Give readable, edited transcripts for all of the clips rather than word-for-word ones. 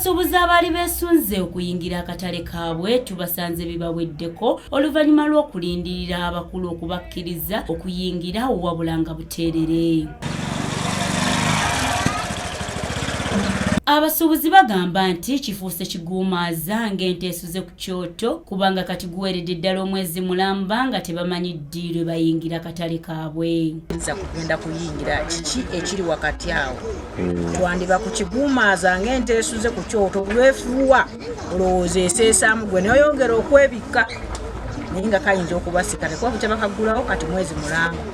Abasuubuzi abaali beesunze okuyingira akatale kaabwe tubasanze bibaweddeko oluvannyuma lw'okulindirira abakulu okubakkiriza okuyingira wabula nga buteerere. Abasuubuzi bagamba nti kifuuse kiguumaaza ng'ente esuze ku kyoto kubanga kati guweeredde ddala omwezi mulamba nga tebamanyi ddi lwe bayingira akatale kaabwe. Nza kugenda kuyingira kiki ekiri wakati awo. Twandiba ku kiguumaaza ng'ente esuze ku kyoto lwefuwa olowooza eseesaamu gwe n'oyongera okwebikka naye nga kayinza okubasika ne kuba kutya bakagulawo kati mwezi mulamba.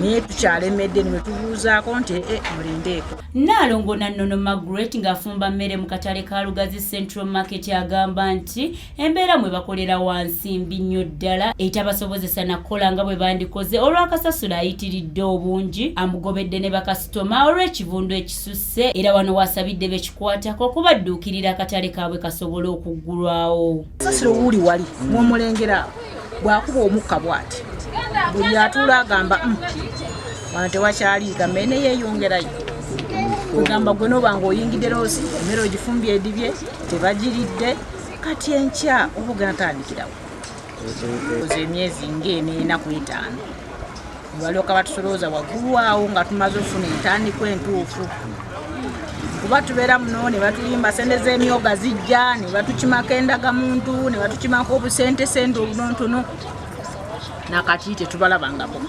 Naye tukyalemedde ne tubuuzaako nti mulindeeko. Nnaalongo Nannono Margaret ng'afumba mmere mu katale ka Lugazi Central Market agamba nti embeera mwe bakolera wansi mbi nnyo ddala etabasobozesa nakola nga bwe bandikoze olw'akasasula ayitiridde obungi amugobedde ne bakasitoma olw'ekivundu ekisusse era wano wasabidde bekikwatako okubadduukirira akatale kaabwe kasobole okuggulwawo. Kasasula owuli wali mw'omulengera bw'akuba omukka bw'ati buli atuula agamba wano tewakyaliika mmere ne yeeyongerayo. Kugamba gwe n'oba ng'oyingidde loosi emmere ogifumbye edibye tebagiridde kati enkya oba ogenda tandikirawo. Emyezi ng'ena ennaku 5 ne balyoka batusolooza waggulu awo nga tumaze ofuna entandikwa entuufu. Kuba tubeera muno ne batulimba sente z'emyoga zijja ne batukimako endagamuntu ne batukimako obusentesente obunotono nakati tetubalabangako.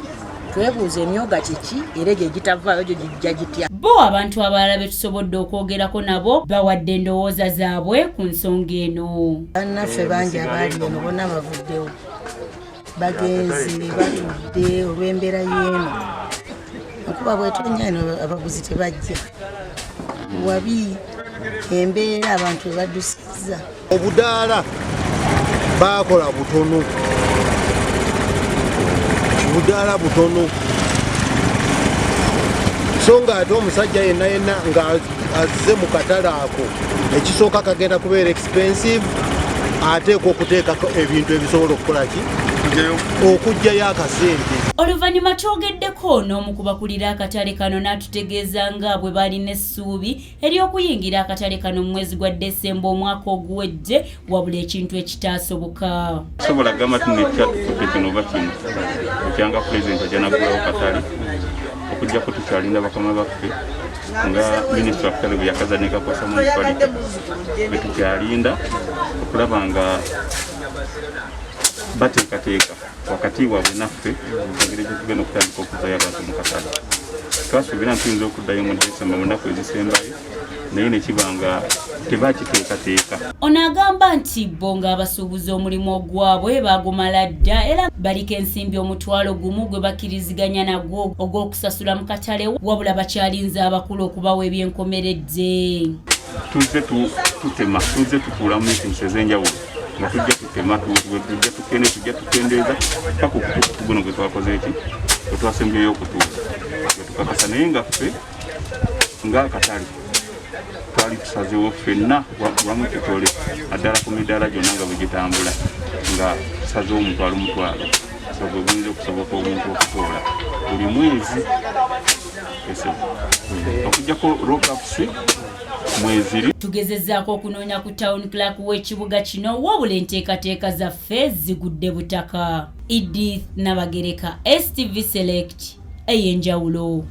Twebuuza emyoga kiki era gye gitavaayo gyo gijja gitya. Bo abantu abalala be tusobodde okwogerako nabo bawadde endowooza zaabwe ku nsonga eno. Bannaffe bangi abaali eno bonna bavuddewo bagenzi batudde olw'embeera y'eno okuba bwetonya eno abaguzi tebajja wabi embeera abantu ebaddusiza. Obudaala baakola butono. Budaala butono so nga ate omusajja yenna nga azze mu katale ako ekisooka kagenda kubeera expensive ateekwa okuteekako ebintu ebisobola okukola ki okugjayo akasente. Oluvannyuma twogeddeko n'omu ku bakulira akatale kano n'atutegeeza nga bwe balina essuubi ery'okuyingira akatale kano mu mwezi gwa Desemba omwaka oguwedde wabula ekintu ekitaasoboka. Sobola gamba tunekyatukutte kino oba kino okyanga pulezidenti ajanaggulawo katale okuggyako tukyalinda bakama baffe nga minisita wa katale bwe yakaza ne Kakwasa municipality bwe tukyalinda okulaba nga bateekateeka wakati waabwe naffe engeri gye tugenda okutandika okuzzayo abantu mu katale. Twasuubira nti tuyinza okuddayo mu Desemba mu nnaku ezisembayo naye ne kiba nga tebakiteekateeka. Ono agamba nti bo ng'abasuubuzi omulimu ogwabwe baagumala dda era baliko ensimbi omutwalo gumu gwe bakkiriziganya nagwo ogw'okusasula mu katale wabula bakyalinze abakulu okubawa ebyenkomeredde. Tuzze tutema tuzze tutuula mu mitinsi ez'enjawulo nga tujja tutema tujja tukendeeza paka okutuufu guno gwe twakoze eki gwe twasembyeyo okutuusa gwe tukakasa naye nga ffe ng'akatale twali tusazeewo ffenna wamu tutole naddala ku midaala gyonna nga bwe gitambula nga tusazeewo omutwalo so bwe buyinza okusoboka omuntu okutoola buli mwezi okuggyako rokapusi mweziri. Tugezezzaako okunoonya ku town clerk w'ekibuga kino wabula enteekateeka zaffe zigudde butaka. Edith Nabagereka, STV Select ey'enjawulo.